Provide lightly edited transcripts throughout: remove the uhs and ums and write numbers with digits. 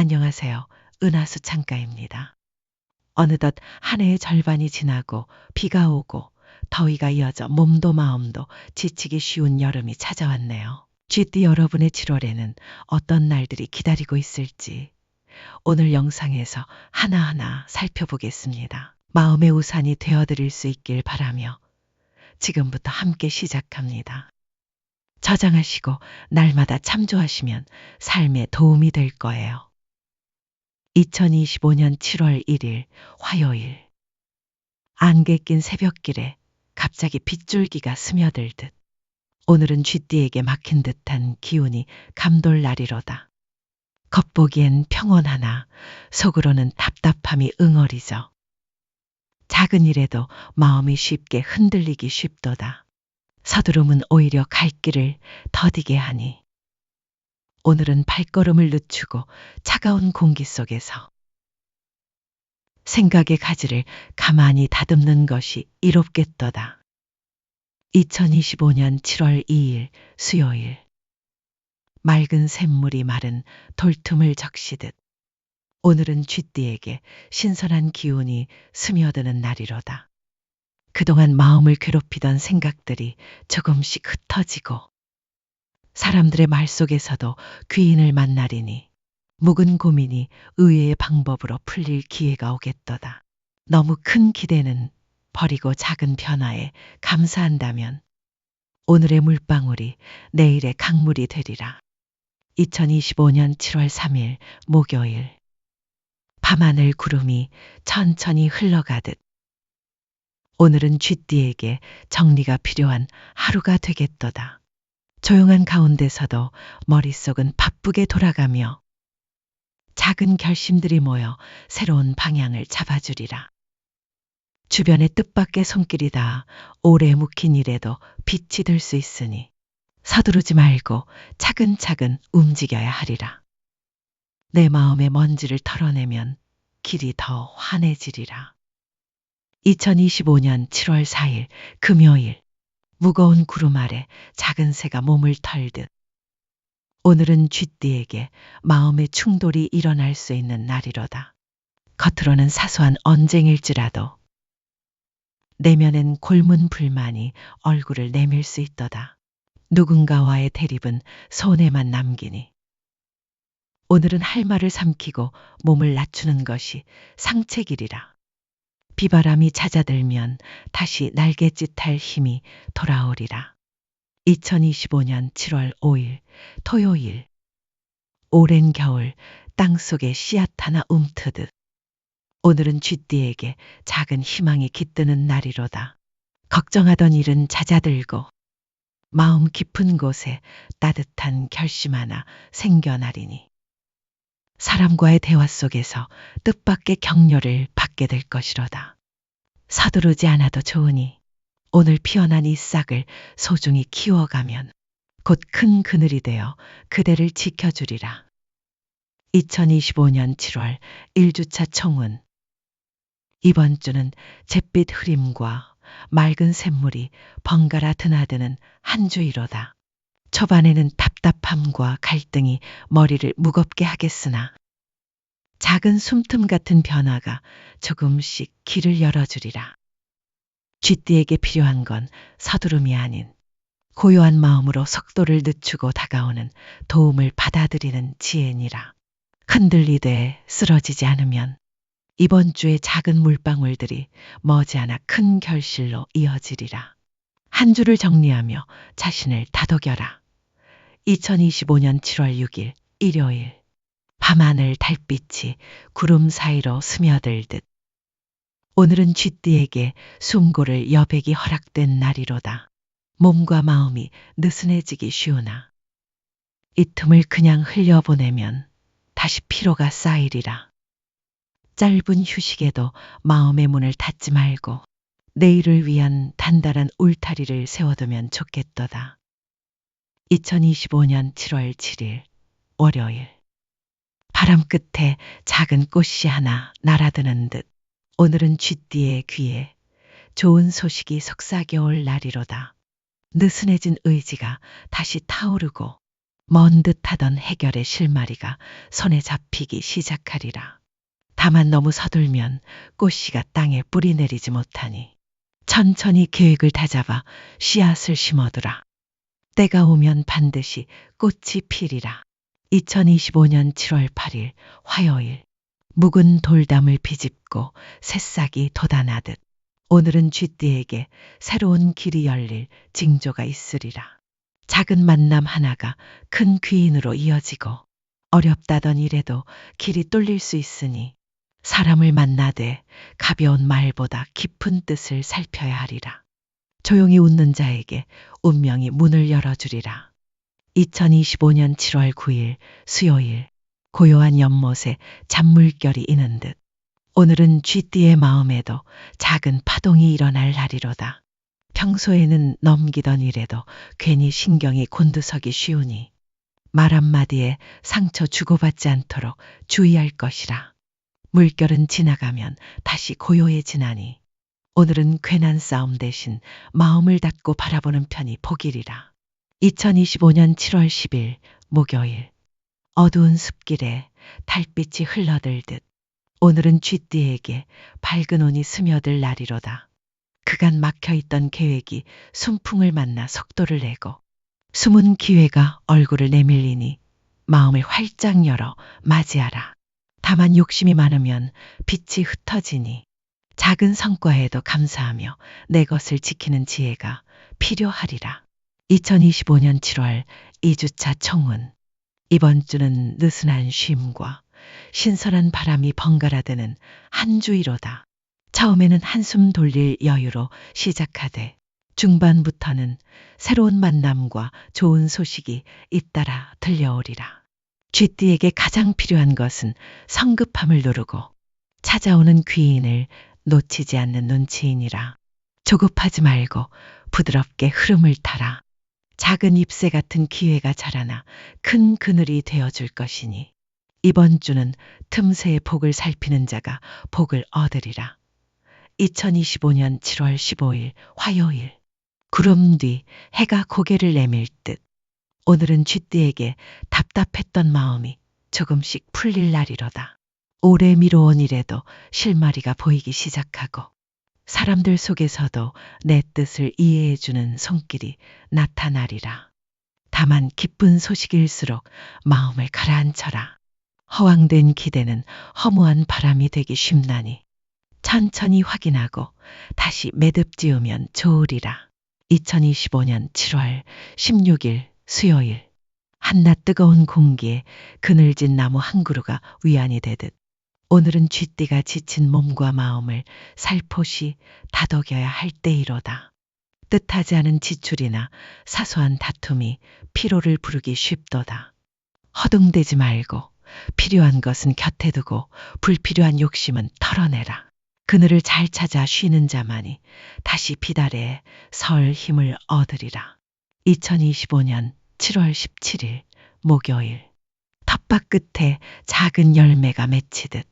안녕하세요. 은하수 창가입니다. 어느덧 한 해의 절반이 지나고 비가 오고 더위가 이어져 몸도 마음도 지치기 쉬운 여름이 찾아왔네요. GD 여러분의 7월에는 어떤 날들이 기다리고 있을지 오늘 영상에서 하나하나 살펴보겠습니다. 마음의 우산이 되어드릴 수 있길 바라며 지금부터 함께 시작합니다. 저장하시고 날마다 참조하시면 삶에 도움이 될 거예요. 2025년 7월 1일 화요일. 안개 낀 새벽길에 갑자기 빗줄기가 스며들듯 오늘은 쥐띠에게 막힌 듯한 기운이 감돌 날이로다. 겉보기엔 평온하나 속으로는 답답함이 응어리죠. 작은 일에도 마음이 쉽게 흔들리기 쉽도다. 서두름은 오히려 갈 길을 더디게 하니 오늘은 발걸음을 늦추고 차가운 공기 속에서 생각의 가지를 가만히 다듬는 것이 이롭겠도다. 2025년 7월 2일 수요일. 맑은 샘물이 마른 돌틈을 적시듯 오늘은 쥐띠에게 신선한 기운이 스며드는 날이로다. 그동안 마음을 괴롭히던 생각들이 조금씩 흩어지고 사람들의 말 속에서도 귀인을 만나리니 묵은 고민이 의외의 방법으로 풀릴 기회가 오겠도다. 너무 큰 기대는 버리고 작은 변화에 감사한다면 오늘의 물방울이 내일의 강물이 되리라. 2025년 7월 3일 목요일. 밤하늘 구름이 천천히 흘러가듯 오늘은 쥐띠에게 정리가 필요한 하루가 되겠도다. 조용한 가운데서도 머릿속은 바쁘게 돌아가며 작은 결심들이 모여 새로운 방향을 잡아주리라. 주변의 뜻밖의 손길이 다 오래 묵힌 일에도 빛이 될 수 있으니 서두르지 말고 차근차근 움직여야 하리라. 내 마음의 먼지를 털어내면 길이 더 환해지리라. 2025년 7월 4일 금요일. 무거운 구름 아래 작은 새가 몸을 털듯 오늘은 쥐띠에게 마음의 충돌이 일어날 수 있는 날이로다. 겉으로는 사소한 언쟁일지라도 내면엔 골문 불만이 얼굴을 내밀 수 있도다. 누군가와의 대립은 손에만 남기니 오늘은 할 말을 삼키고 몸을 낮추는 것이 상책이리라. 비바람이 잦아들면 다시 날갯짓할 힘이 돌아오리라. 2025년 7월 5일 토요일. 오랜 겨울 땅속에 씨앗 하나 움트듯 오늘은 쥐띠에게 작은 희망이 깃드는 날이로다. 걱정하던 일은 잦아들고 마음 깊은 곳에 따뜻한 결심 하나 생겨나리니 사람과의 대화 속에서 뜻밖의 격려를 받게 될 것이로다. 서두르지 않아도 좋으니 오늘 피어난 이 싹을 소중히 키워가면 곧 큰 그늘이 되어 그대를 지켜주리라. 2025년 7월 1주차 총운. 이번 주는 잿빛 흐림과 맑은 샘물이 번갈아 드나드는 한 주이로다. 초반에는 답답함과 갈등이 머리를 무겁게 하겠으나 작은 숨틈 같은 변화가 조금씩 길을 열어주리라. 쥐띠에게 필요한 건 서두름이 아닌 고요한 마음으로 속도를 늦추고 다가오는 도움을 받아들이는 지혜니라. 흔들리되 쓰러지지 않으면 이번 주의 작은 물방울들이 머지않아 큰 결실로 이어지리라. 한 주를 정리하며 자신을 다독여라. 2025년 7월 6일 일요일. 밤하늘 달빛이 구름 사이로 스며들듯 오늘은 쥐띠에게 숨고를 여백이 허락된 날이로다. 몸과 마음이 느슨해지기 쉬우나 이 틈을 그냥 흘려보내면 다시 피로가 쌓이리라. 짧은 휴식에도 마음의 문을 닫지 말고 내일을 위한 단단한 울타리를 세워두면 좋겠도다. 2025년 7월 7일 월요일. 바람 끝에 작은 꽃이 하나 날아드는 듯 오늘은 쥐띠의 귀에 좋은 소식이 속삭여올 날이로다. 느슨해진 의지가 다시 타오르고 먼 듯하던 해결의 실마리가 손에 잡히기 시작하리라. 다만 너무 서둘면 꽃씨가 땅에 뿌리 내리지 못하니 천천히 계획을 다잡아 씨앗을 심어두라. 때가 오면 반드시 꽃이 피리라. 2025년 7월 8일 화요일. 묵은 돌담을 비집고 새싹이 돋아나듯 오늘은 쥐띠에게 새로운 길이 열릴 징조가 있으리라. 작은 만남 하나가 큰 귀인으로 이어지고 어렵다던 일에도 길이 뚫릴 수 있으니 사람을 만나되 가벼운 말보다 깊은 뜻을 살펴야 하리라. 조용히 웃는 자에게 운명이 문을 열어주리라. 2025년 7월 9일 수요일. 고요한 연못에 잔물결이 이는 듯 오늘은 쥐띠의 마음에도 작은 파동이 일어날 날이로다. 평소에는 넘기던 일에도 괜히 신경이 곤두서기 쉬우니 말 한마디에 상처 주고받지 않도록 주의할 것이라. 물결은 지나가면 다시 고요해지나니 오늘은 괜한 싸움 대신 마음을 닫고 바라보는 편이 복이리라. 2025년 7월 10일 목요일. 어두운 숲길에 달빛이 흘러들듯 오늘은 쥐띠에게 밝은 운이 스며들 날이로다. 그간 막혀있던 계획이 순풍을 만나 속도를 내고 숨은 기회가 얼굴을 내밀리니 마음을 활짝 열어 맞이하라. 다만 욕심이 많으면 빛이 흩어지니 작은 성과에도 감사하며 내 것을 지키는 지혜가 필요하리라. 2025년 7월 2주차 총운. 이번 주는 느슨한 쉼과 신선한 바람이 번갈아드는 한 주이로다. 처음에는 한숨 돌릴 여유로 시작하되 중반부터는 새로운 만남과 좋은 소식이 잇따라 들려오리라. 쥐띠에게 가장 필요한 것은 성급함을 누르고 찾아오는 귀인을 놓치지 않는 눈치이니라. 조급하지 말고 부드럽게 흐름을 타라. 작은 잎새 같은 기회가 자라나 큰 그늘이 되어줄 것이니 이번 주는 틈새의 복을 살피는 자가 복을 얻으리라. 2025년 7월 15일 화요일. 구름 뒤 해가 고개를 내밀 듯 오늘은 쥐띠에게 답답했던 마음이 조금씩 풀릴 날이로다. 오래 미뤄온 일에도 실마리가 보이기 시작하고 사람들 속에서도 내 뜻을 이해해주는 손길이 나타나리라. 다만 기쁜 소식일수록 마음을 가라앉혀라. 허황된 기대는 허무한 바람이 되기 쉽나니 천천히 확인하고 다시 매듭 지으면 좋으리라. 2025년 7월 16일 수요일. 한낮 뜨거운 공기에 그늘진 나무 한 그루가 위안이 되듯 오늘은 쥐띠가 지친 몸과 마음을 살포시 다독여야 할 때이로다. 뜻하지 않은 지출이나 사소한 다툼이 피로를 부르기 쉽도다. 허둥대지 말고 필요한 것은 곁에 두고 불필요한 욕심은 털어내라. 그늘을 잘 찾아 쉬는 자만이 다시 비달에 설 힘을 얻으리라. 2025년 7월 17일 목요일. 텃밭 끝에 작은 열매가 맺히듯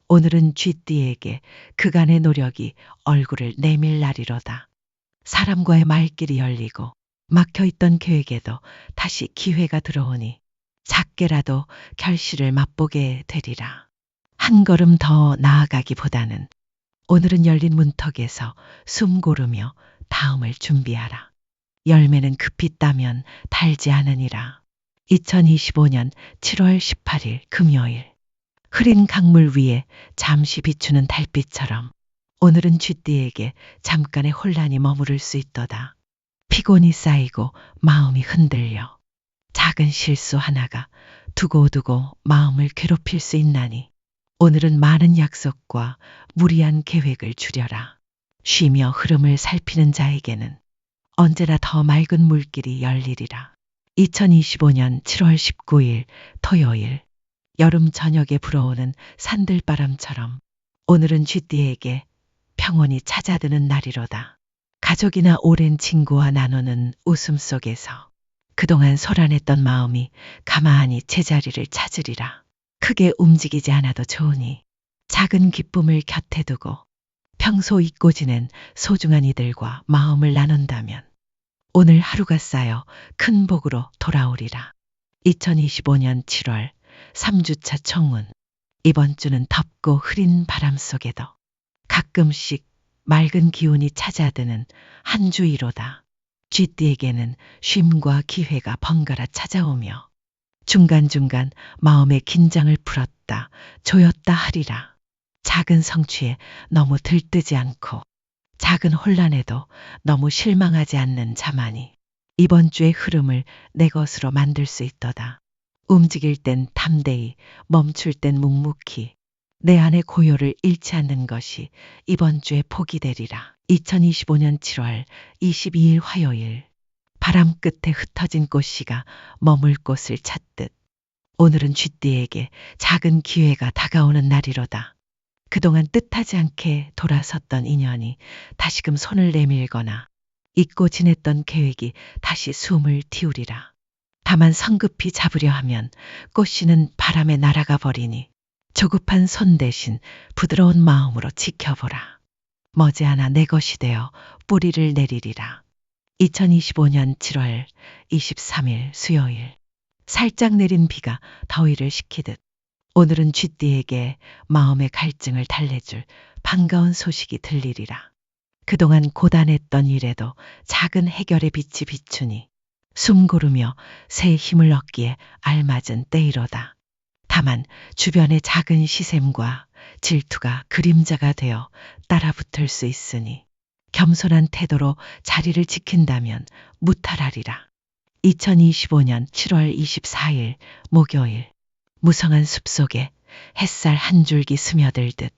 오늘은 쥐띠에게 그간의 노력이 얼굴을 내밀 날이로다. 사람과의 말길이 열리고 막혀있던 계획에도 다시 기회가 들어오니 작게라도 결실을 맛보게 되리라. 한 걸음 더 나아가기보다는 오늘은 열린 문턱에서 숨 고르며 다음을 준비하라. 열매는 급히 따면 달지 않으니라. 2025년 7월 18일 금요일. 흐린 강물 위에 잠시 비추는 달빛처럼 오늘은 쥐띠에게 잠깐의 혼란이 머무를 수 있도다. 피곤이 쌓이고 마음이 흔들려 작은 실수 하나가 두고두고 마음을 괴롭힐 수 있나니 오늘은 많은 약속과 무리한 계획을 줄여라. 쉬며 흐름을 살피는 자에게는 언제나 더 맑은 물길이 열리리라. 2025년 7월 19일 토요일. 여름 저녁에 불어오는 산들바람처럼 오늘은 쥐띠에게 평온이 찾아드는 날이로다. 가족이나 오랜 친구와 나누는 웃음 속에서 그동안 소란했던 마음이 가만히 제자리를 찾으리라. 크게 움직이지 않아도 좋으니 작은 기쁨을 곁에 두고 평소 잊고 지낸 소중한 이들과 마음을 나눈다면 오늘 하루가 쌓여 큰 복으로 돌아오리라. 2025년 7월 3주차 청운. 이번 주는 덥고 흐린 바람 속에도 가끔씩 맑은 기운이 찾아드는 한 주이로다. 쥐띠에게는 쉼과 기회가 번갈아 찾아오며 중간중간 마음의 긴장을 풀었다, 조였다 하리라. 작은 성취에 너무 들뜨지 않고 작은 혼란에도 너무 실망하지 않는 자만이 이번 주의 흐름을 내 것으로 만들 수 있도다. 움직일 땐 담대히, 멈출 땐 묵묵히 내 안의 고요를 잃지 않는 것이 이번 주의 복이 되리라. 2025년 7월 22일 화요일. 바람 끝에 흩어진 꽃씨가 머물 곳을 찾듯 오늘은 쥐띠에게 작은 기회가 다가오는 날이로다. 그동안 뜻하지 않게 돌아섰던 인연이 다시금 손을 내밀거나 잊고 지냈던 계획이 다시 숨을 틔우리라. 다만 성급히 잡으려 하면 꽃씨는 바람에 날아가 버리니 조급한 손 대신 부드러운 마음으로 지켜보라. 머지않아 내 것이 되어 뿌리를 내리리라. 2025년 7월 23일 수요일. 살짝 내린 비가 더위를 식히듯 오늘은 쥐띠에게 마음의 갈증을 달래줄 반가운 소식이 들리리라. 그동안 고단했던 일에도 작은 해결의 빛이 비추니 숨 고르며 새 힘을 얻기에 알맞은 때이로다. 다만 주변의 작은 시샘과 질투가 그림자가 되어 따라붙을 수 있으니 겸손한 태도로 자리를 지킨다면 무탈하리라. 2025년 7월 24일 목요일. 무성한 숲속에 햇살 한 줄기 스며들듯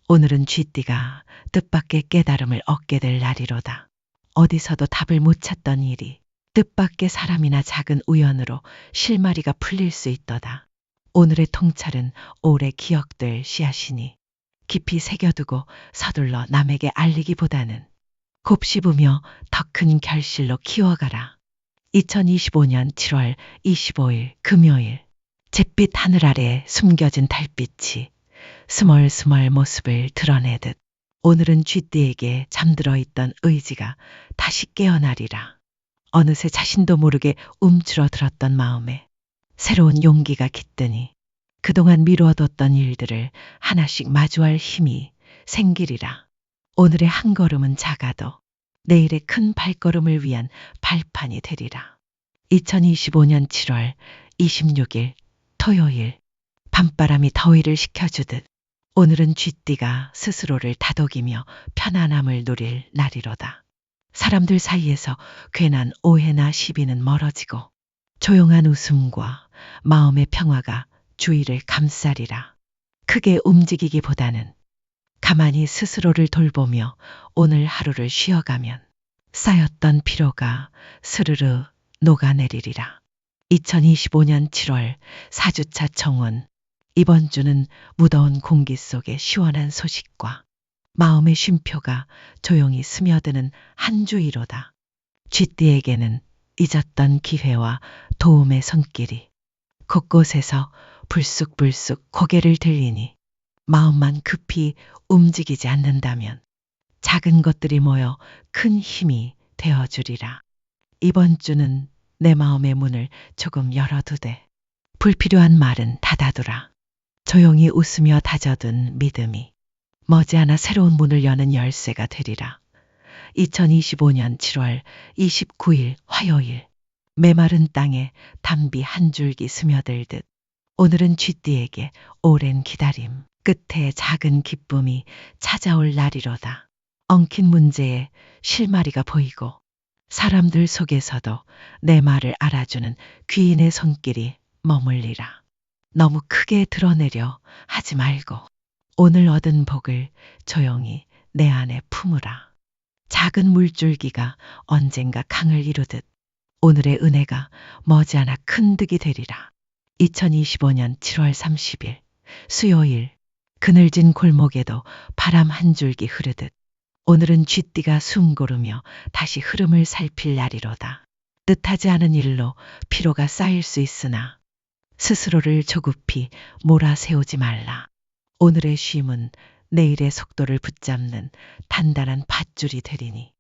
오늘은 쥐띠가 뜻밖의 깨달음을 얻게 될 날이로다. 어디서도 답을 못 찾던 일이 뜻밖의 사람이나 작은 우연으로 실마리가 풀릴 수 있도다. 오늘의 통찰은 오래 기억될 씨앗이니 깊이 새겨두고 서둘러 남에게 알리기보다는 곱씹으며 더 큰 결실로 키워가라. 2025년 7월 25일 금요일. 잿빛 하늘 아래 숨겨진 달빛이 스멀스멀 모습을 드러내듯 오늘은 쥐띠에게 잠들어 있던 의지가 다시 깨어나리라. 어느새 자신도 모르게 움츠러들었던 마음에 새로운 용기가 깃드니 그동안 미루어뒀던 일들을 하나씩 마주할 힘이 생기리라. 오늘의 한 걸음은 작아도 내일의 큰 발걸음을 위한 발판이 되리라. 2025년 7월 26일 토요일. 밤바람이 더위를 식혀주듯 오늘은 쥐띠가 스스로를 다독이며 편안함을 누릴 날이로다. 사람들 사이에서 괜한 오해나 시비는 멀어지고 조용한 웃음과 마음의 평화가 주위를 감싸리라. 크게 움직이기보다는 가만히 스스로를 돌보며 오늘 하루를 쉬어가면 쌓였던 피로가 스르르 녹아내리리라. 2025년 7월 4주차 청운. 이번 주는 무더운 공기 속에 시원한 소식과 마음의 쉼표가 조용히 스며드는 한 주이로다. 쥐띠에게는 잊었던 기회와 도움의 손길이 곳곳에서 불쑥불쑥 고개를 들리니 마음만 급히 움직이지 않는다면 작은 것들이 모여 큰 힘이 되어주리라. 이번 주는 내 마음의 문을 조금 열어두되 불필요한 말은 닫아두라. 조용히 웃으며 다져둔 믿음이 머지않아 새로운 문을 여는 열쇠가 되리라. 2025년 7월 29일 화요일. 메마른 땅에 담비 한 줄기 스며들듯 오늘은 쥐띠에게 오랜 기다림 끝에 작은 기쁨이 찾아올 날이로다. 엉킨 문제에 실마리가 보이고 사람들 속에서도 내 말을 알아주는 귀인의 손길이 머물리라. 너무 크게 드러내려 하지 말고 오늘 얻은 복을 조용히 내 안에 품으라. 작은 물줄기가 언젠가 강을 이루듯 오늘의 은혜가 머지않아 큰 득이 되리라. 2025년 7월 30일 수요일. 그늘진 골목에도 바람 한 줄기 흐르듯 오늘은 쥐띠가 숨 고르며 다시 흐름을 살필 날이로다. 뜻하지 않은 일로 피로가 쌓일 수 있으나 스스로를 조급히 몰아세우지 말라. 오늘의 쉼은 내일의 속도를 붙잡는 단단한 밧줄이 되리니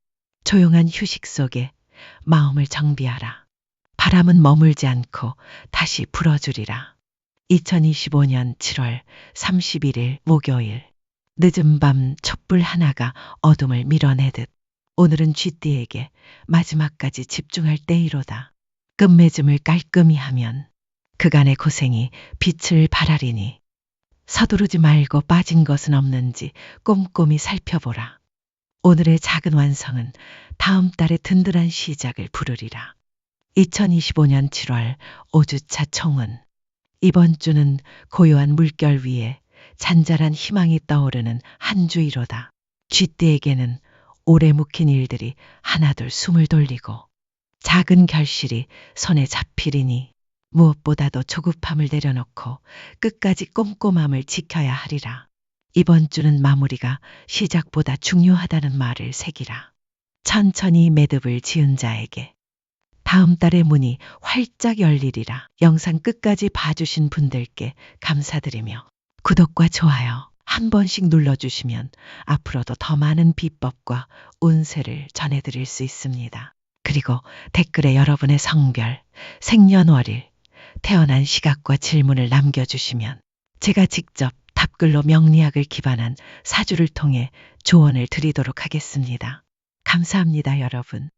조용한 휴식 속에 마음을 정비하라. 바람은 머물지 않고 다시 불어주리라. 2025년 7월 31일 목요일. 늦은 밤 촛불 하나가 어둠을 밀어내듯 오늘은 쥐띠에게 마지막까지 집중할 때이로다. 끝맺음을 깔끔히 하면 그간의 고생이 빛을 발하리니 서두르지 말고 빠진 것은 없는지 꼼꼼히 살펴보라. 오늘의 작은 완성은 다음 달의 든든한 시작을 부르리라. 2025년 7월 5주차 총은 이번 주는 고요한 물결 위에 잔잔한 희망이 떠오르는 한 주이로다. 쥐띠에게는 오래 묵힌 일들이 하나둘 숨을 돌리고 작은 결실이 손에 잡히리니 무엇보다도 조급함을 내려놓고 끝까지 꼼꼼함을 지켜야 하리라. 이번 주는 마무리가 시작보다 중요하다는 말을 새기라. 천천히 매듭을 지은 자에게 다음 달의 문이 활짝 열리리라. 영상 끝까지 봐주신 분들께 감사드리며 구독과 좋아요 한 번씩 눌러주시면 앞으로도 더 많은 비법과 운세를 전해드릴 수 있습니다. 그리고 댓글에 여러분의 성별, 생년월일, 태어난 시각과 질문을 남겨주시면 제가 직접 답글로 명리학을 기반한 사주를 통해 조언을 드리도록 하겠습니다. 감사합니다, 여러분.